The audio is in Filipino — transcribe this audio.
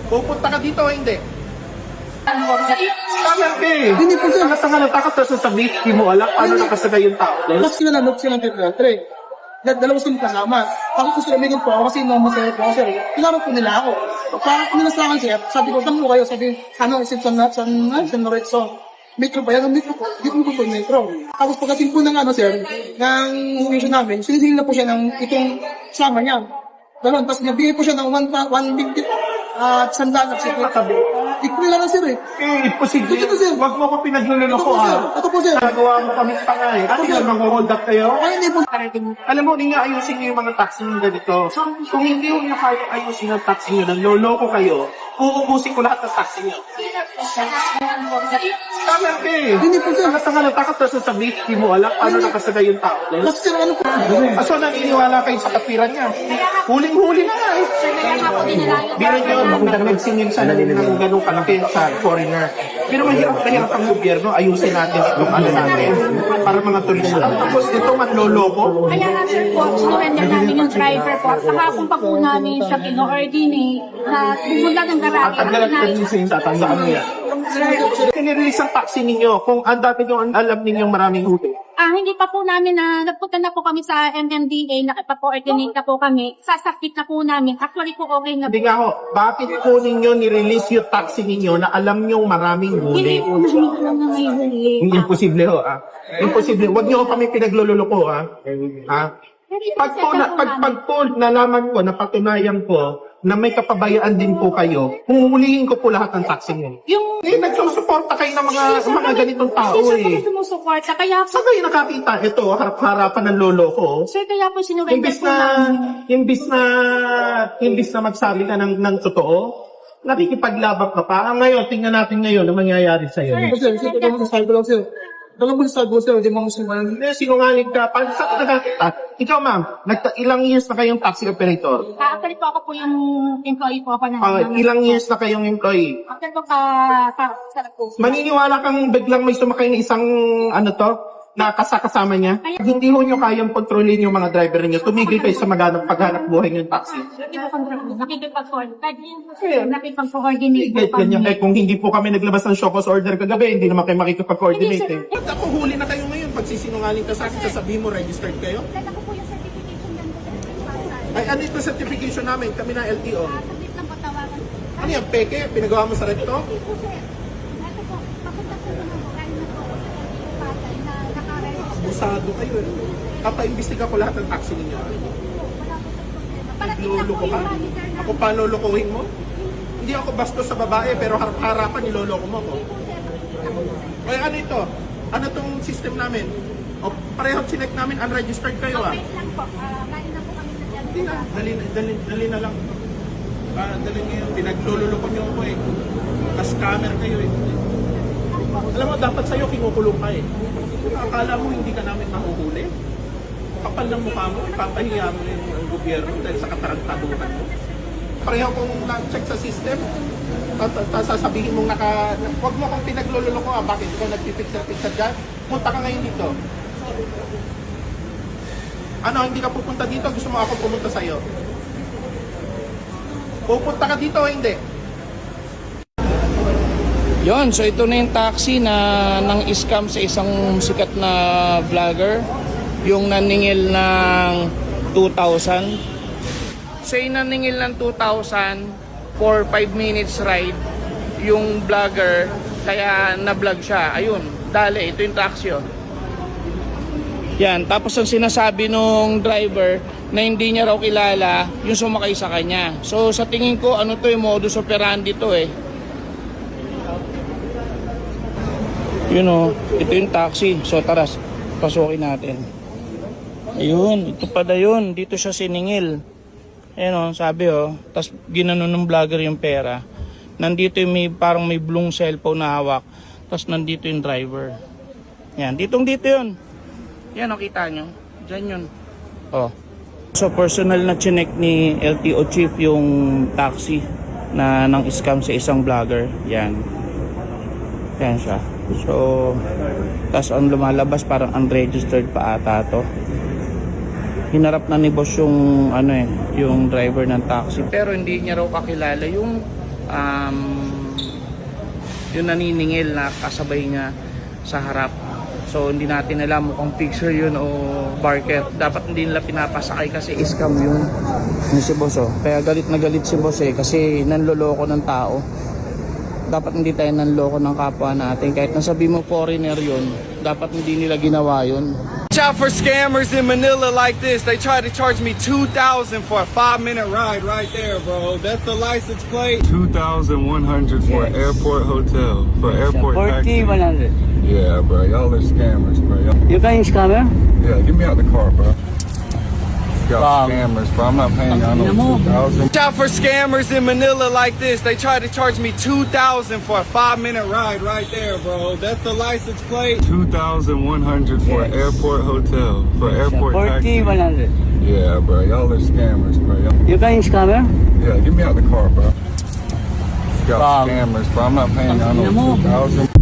Pupunta ka dito o hindi? Scammer ka eh. Hindi po sir. Tangat-tangat takot na sasabihin, hindi mo alam paano nakasagay yung tao. Mas kinalok sila ng Petre. Dalawa silang kasama. Ako po sila po ako kasi normal sa'yo po ako sir. Pinarap po nila ako. Parang nila sa akin sir, sabi ko, saan po kayo? Sabi, isip San Lorenzo. Metro ba yan? Metro po. Dito po yung metro. Tapos pagdating po ng sir, ng mission namin, sinisingin na po siya ng itong sama niya. Ganun, tapos nabigay po siya ng 150 at sandaan at sikla tabi. Di ko nila na sir eh. Imposible. Ito sir. Huwag mo ko pinagluloko Ito po sir. Nagawa mo kami tanga eh. Ano yun, mag-hold up kayo? Ay, hindi po. Alam mo, hindi nga ayusin nyo yung mga taxi nyo ganito. Kung hindi nyo kaya ayusin ang taxi nyo, nanloloko kayo, uubusin ko lahat ng taxi nyo. Scammer ka eh. Hindi po sir. Tangat-tangat takot na sasabihin, hindi mo alam paano nakasagay yung tao. Kasi sir, ano po? Kaso naniniwala kayo sa kapiran niya. Huling-huli na nga eh. Biro nyo, nagsingin sa ng ganong kalaki sa foreigner. Pero mahirap ang gobyerno, ayusin natin itong natin para mga turista. Tapos ito manloloko. Kaya nga sir po, sinurrender namin yung driver po. Kahapon pa po namin siya pino-ordinate na pumunta ng At garahe. ang galat ng tatandaan mo yan. Kinirelease ang taxi ninyo kung ang dati nyo alam ninyong maraming huli. Hindi pa po namin nagpunta na po kami sa MMDA, nakipag-coordinate na po kami. Sasakit na po namin. Actually po okay na po. Hindi nga ho, bakit po ninyo nirelease yung taxi ninyo na alam nyong maraming Hindi huli? po namin alam na may huli. Hindi imposible ho Imposible. Huwag nyo kami pinaglululoko Pag po nalaman ko, napatunayan ko na may kapabayaan din po kayo, huhulihin ko po lahat ng taxi nyo. Nagsusuporta kayo ng mga ganitong tao Hindi eh. siya po sumusuporta. Kaya po, Saan kayo nakakita? Ito, harap-harapan ng lolo ko. sir, kaya po sinurrender Imbis po na, namin. imbis na magsabi ka ng totoo, nakikipaglaban ka pa. Ngayon, tingnan natin ngayon ang mangyayari sa'yo. Sir, ito lang sa side ko lang sir. Dalang mo sa side ko sir, hindi mo musuman. Sinungaling ka. Saan ka nakakita? Ikaw ma'am, ilang years na kayong taxi operator? Actually po ako po yung employee po ako na. Ilang years na kayong employee? After po sa po. Maniniwala kang biglang may sumakay na isang na kasama niya? Hindi ho nyo kayang kontrolin yung mga driver niyo. Tumigil kayo sa paghanap buhay ng taxi. Nakipag-coordinate po Ganyan, kami. kung hindi po kami naglabas ng show cause order kagabi, hindi naman kayo makikipag-coordinate Hindi, eh. Ba't ako huli na kayo ngayon? Pag sisinungaling ka sa akin, sasabihin mo registered kayo? Dala ko po yung certification lang po sa Ay, ano ito certification namin? Kami na LTO. Sabit lang po tawagan. Ano yan, peke? Pinagawa mo sa recto? Hindi po sir. Ito po, papunta po naman po. Kaya na po ako sa LTO Pasay na nakaregister. Abusado kayo eh. Papaimbestiga ko lahat ng taxi ninyo. Wala po sa problema. Parating na po Loloko ka? yung monitor na. Ako pa lolokohin mo? Hindi ako bastos sa babae, pero harap-harapan niloloko mo ko. Ay, ano ito? Ano tong system namin? O, pareho chinek namin, unregistered kayo ah. Wait lang po. Galing na po kami sa Hindi na, dali na lang. Dali nyo yun, pinaglululoko nyo ako eh. Scammer kayo eh. Alam mo, dapat sa'yo kinukulong ka eh. Akala mo hindi ka namin mahuhuli? Kapal ng mukha mo, ipapahiya mo yung gobyerno dahil sa katarantaduhan mo. Pareho kung na-check sa system, sasabihin mong huwag mo kong pinaglululoko bakit ikaw nagpipixel-pixel dyan? Punta ka ngayon dito. Ano, hindi ka pupunta dito? Gusto mo ako pumunta sa'yo? Pupunta ka dito o hindi? Yon, so ito na yung taxi na nang scam sa isang sikat na vlogger, yung naningil ng 2,000. So yung naningil ng 2,000 for 5 minutes ride yung vlogger, kaya na-vlog siya. Ayun, dali, ito yung taxi oh. Yan, tapos ang sinasabi nung driver na hindi niya raw kilala yung sumakay sa kanya. So sa tingin ko, ano to yung modus operandi to eh. You know, ito yung taxi. So tara, pasukin natin. Ayun, ito pala yun. Dito siya siningil. Ayun o, sabi o. Tapos ginanon ng vlogger yung pera. Nandito yung parang may blue cellphone na hawak. Tapos nandito yung driver. Yan, dito yun. Yan o, kita nyo. Diyan yun. O. So personal na chinek ni LTO chief yung taxi na nang scam sa isang vlogger. Yan. Yan siya. So, tas ang lumalabas parang unregistered pa ata to. Hinarap na ni boss yung yung driver ng taxi, pero hindi niya raw kakilala yung yung naniningil na kasabay niya sa harap. So hindi natin alam kung picture yun o barker. Dapat hindi nila pinapasakay kasi scam yun. Ni si boss oh. Kaya galit na galit si boss eh kasi nanloloko ng tao. Dapat hindi tayo nanloko ng kapwa natin. Kahit nasabi mo foreigner yun, dapat hindi nila ginawa yun. Watch out for scammers in Manila like this. They try to charge me $2,000 for a 5-minute ride right there, bro. That's the license plate. 2,100 for Yes. airport hotel, for airport 40, taxi. 100. Yeah, bro. Y'all are scammers, bro. You can scammer? Yeah, get me out the car, bro. Y'all Wow. scammers, bro. I'm not paying y'all no 2,000. Watch out for scammers in Manila like this. They try to charge me $2,000 for a 5-minute ride right there, bro. That's the license plate. 2,100 for Yes. airport hotel, for airport 40, taxi. 100. Yeah, bro. Y'all are scammers, bro. You can scammer? Yeah, get me out the car, bro. Y'all Wow. scammers, bro. I'm not paying y'all no Mo. 2,000.